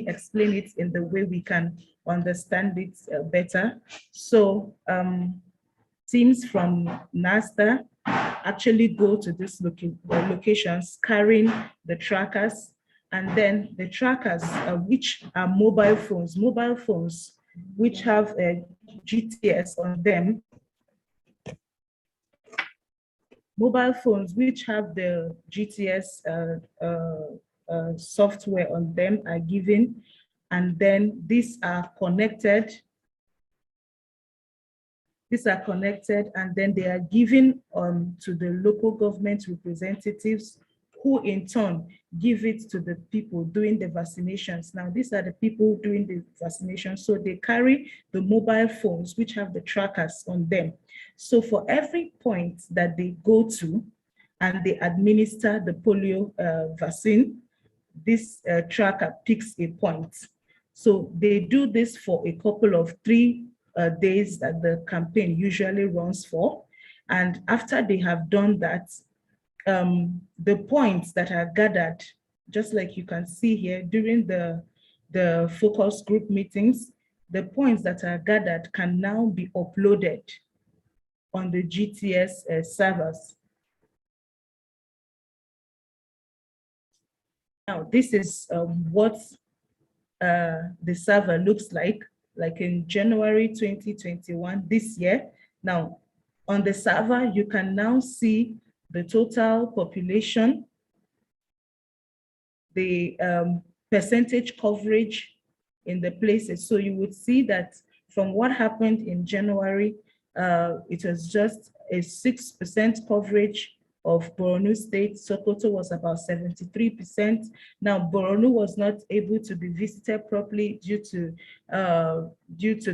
me explain it in the way we can understand it better. So teams from NASDA actually go to these locations carrying the trackers, and then the trackers, which are mobile phones which have a GTS on them, mobile phones which have the GTS software on them are given, and then these are connected. These are connected, and then they are given to the local government representatives, who in turn give it to the people doing the vaccinations. Now, these are the people doing the vaccinations, so they carry the mobile phones which have the trackers on them. So for every point that they go to and they administer the polio vaccine, this tracker picks a point. So they do this for a couple of 3 days that the campaign usually runs for. And after they have done that, the points that are gathered, just like you can see here during the focus group meetings, the points that are gathered can now be uploaded on the GTS servers. Now, this is what the server looks like in January 2021, this year. Now, on the server, you can now see the total population, the percentage coverage in the places. So you would see that from what happened in January, it was just a 6% coverage of Borno State. Sokoto was about 73%. Now, Borno was not able to be visited properly due to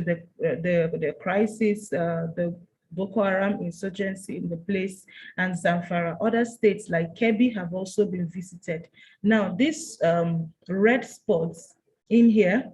the crisis, the Boko Haram insurgency in the place, and Zamfara. Other states like Kebbi have also been visited. Now, this red spots in here,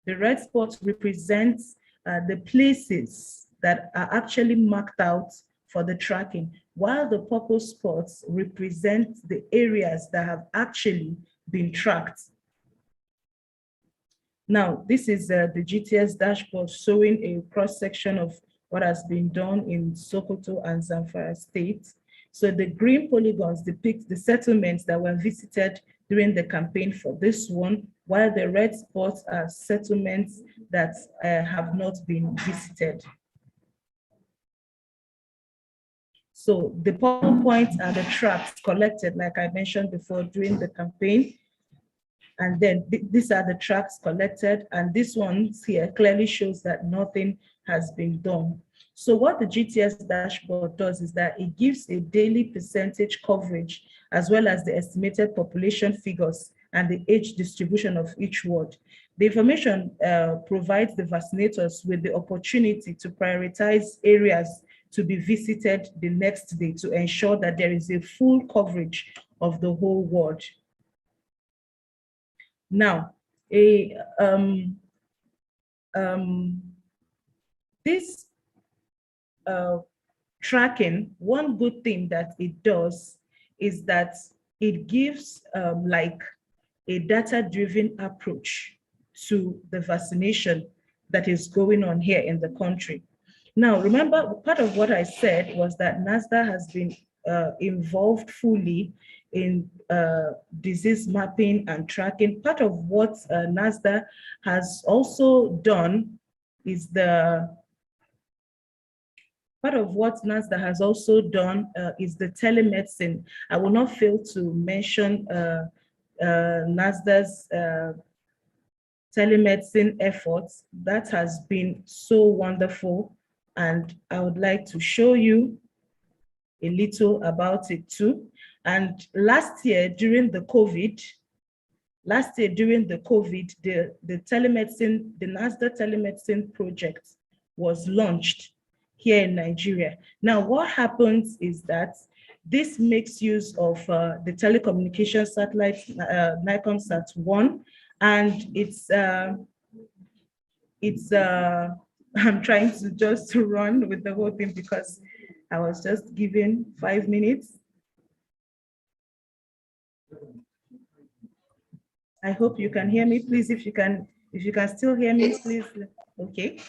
the red spots represents the places that are actually marked out for the tracking, while the purple spots represent the areas that have actually been tracked. Now, this is the GTS dashboard showing a cross-section of what has been done in Sokoto and Zamfara states. So the green polygons depict the settlements that were visited during the campaign for this one, while the red spots are settlements that have not been visited. So the purple points are the tracks collected, like I mentioned before, during the campaign. And then these are the tracks collected, and this one here clearly shows that nothing has been done. So what the GTS dashboard does is that it gives a daily percentage coverage, as well as the estimated population figures and the age distribution of each ward. The information provides the vaccinators with the opportunity to prioritize areas to be visited the next day to ensure that there is a full coverage of the whole ward. Now, this tracking, one good thing that it does is that it gives like a data-driven approach to the vaccination that is going on here in the country. Now, remember, part of what I said was that NASDA has been involved fully in disease mapping and tracking. Part of what NASDA has also done is the telemedicine. I will not fail to mention NASDA's telemedicine efforts. That has been so wonderful, and I would like to show you a little about it too. And last year during the COVID, the telemedicine, the NASDA telemedicine project was launched here in Nigeria. Now, what happens is that this makes use of the telecommunication satellite NICOMSat 1, and I'm trying to just run with the whole thing because I was just given 5 minutes. I hope you can hear me. Please, if you can still hear me, Yes. please. Okay,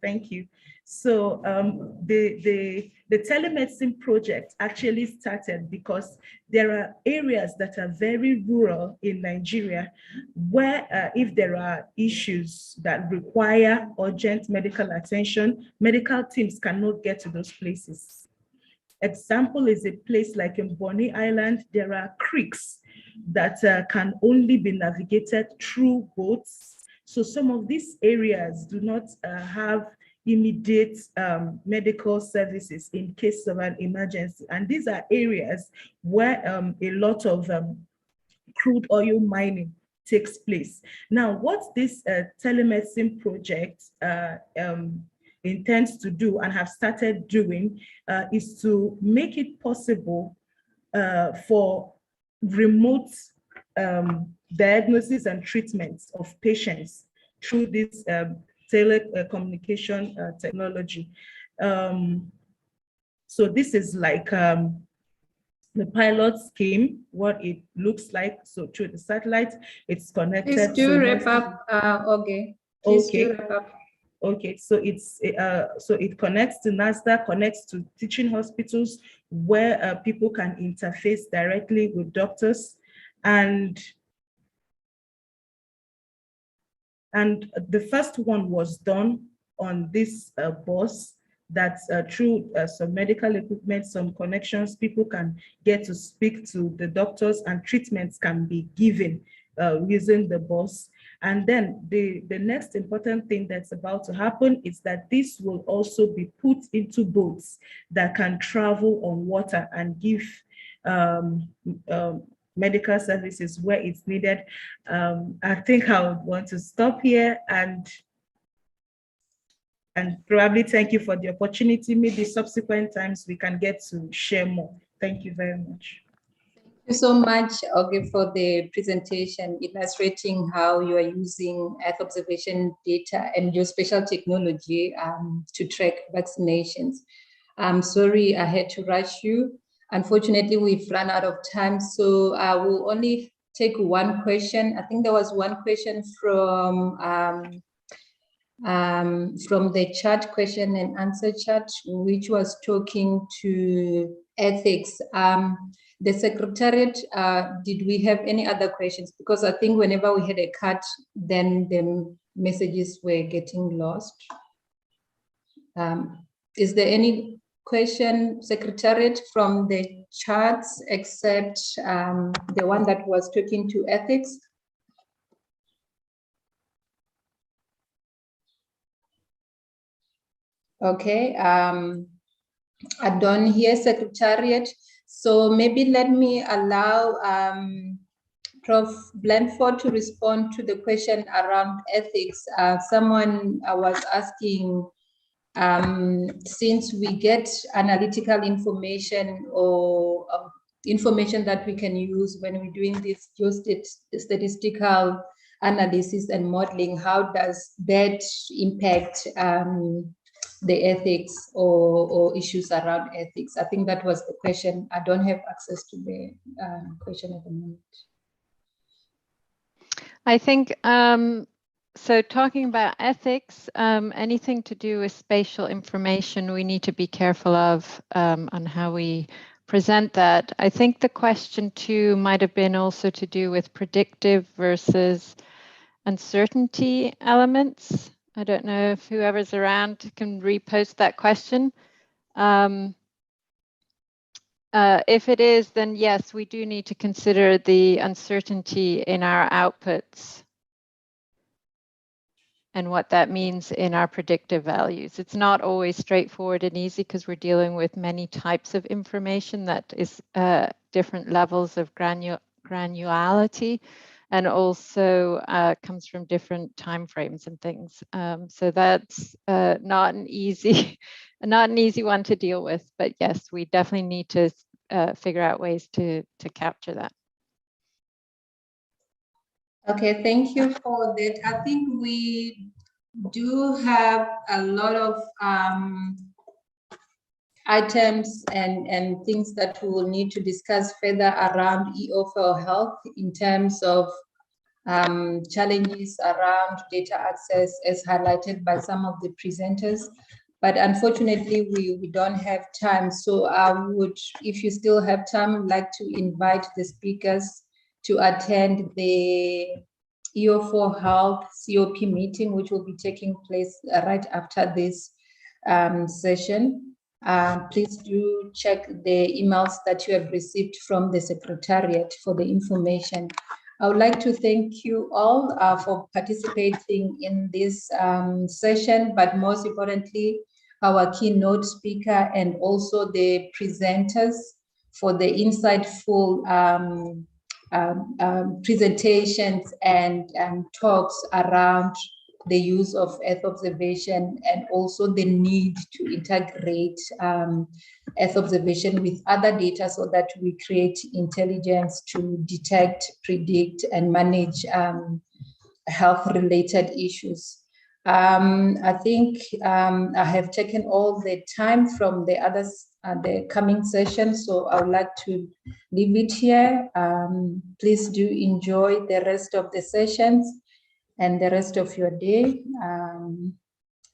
thank you. So the telemedicine project actually started because there are areas that are very rural in Nigeria where if there are issues that require urgent medical attention, medical teams cannot get to those places. Example is a place like in Bonny Island, there are creeks that can only be navigated through boats. So some of these areas do not have immediate medical services in case of an emergency. And these are areas where a lot of crude oil mining takes place. Now, what this telemedicine project intends to do and have started doing is to make it possible for remote diagnosis and treatment of patients through this telecommunication technology. So this is like the pilot scheme, what it looks like. So through the satellite, it's connected. Please do wrap up, okay. Please do wrap up. Okay, so it's so it connects to NASDAQ, connects to teaching hospitals where people can interface directly with doctors, and the first one was done on this bus that through some medical equipment, some connections, people can get to speak to the doctors and treatments can be given using the bus. And then the next important thing that's about to happen is that this will also be put into boats that can travel on water and give medical services where it's needed. I think I would want to stop here and probably thank you for the opportunity. Maybe subsequent times we can get to share more. Thank you very much. Thank you so much, Oge, for the presentation illustrating how you are using Earth observation data and your special technology to track vaccinations. I'm sorry I had to rush you. Unfortunately, we've run out of time, so I will only take one question. I think there was one question from the chat, question and answer chat, which was talking to ethics. The Secretariat, did we have any other questions? Because I think whenever we had a cut, then the messages were getting lost. Is there any question, Secretariat, from the charts except the one that was talking to ethics? Okay, I don't hear Secretariat, so maybe let me allow Prof. Blandford to respond to the question around ethics. Someone was asking, since we get analytical information or information that we can use when we're doing this statistical analysis and modeling, how does that impact the ethics or issues around ethics? I think that was the question. I don't have access to the question at the moment. I think, so talking about ethics, anything to do with spatial information, we need to be careful of on how we present that. I think the question too might have been also to do with predictive versus uncertainty elements. I don't know if whoever's around can repost that question. If it is, then yes, we do need to consider the uncertainty in our outputs and what that means in our predictive values. It's not always straightforward and easy because we're dealing with many types of information that is different levels of granularity, and also comes from different timeframes and things. So that's not an easy one to deal with. But yes, we definitely need to figure out ways to capture that. Okay, thank you for that. I think we do have a lot of items and things that we will need to discuss further around EO for health in terms of challenges around data access as highlighted by some of the presenters. But unfortunately, we don't have time. So I would, if you still have time, like to invite the speakers to attend the EO4 Health COP meeting, which will be taking place right after this session. Please do check the emails that you have received from the Secretariat for the information. I would like to thank you all for participating in this session, but most importantly, our keynote speaker and also the presenters for the insightful presentations and talks around the use of Earth observation and also the need to integrate Earth observation with other data so that we create intelligence to detect, predict, and manage health-related issues. I think I have taken all the time from the others, the coming session, so I would like to leave it here. Please do enjoy the rest of the sessions and the rest of your day.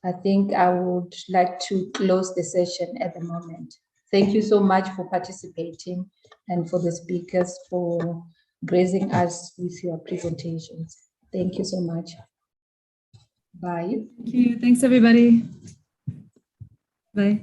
I think I would like to close the session at the moment. Thank you so much for participating and for the speakers for gracing us with your presentations. Thank you so much. Bye. Thank you. Thanks, everybody. Bye.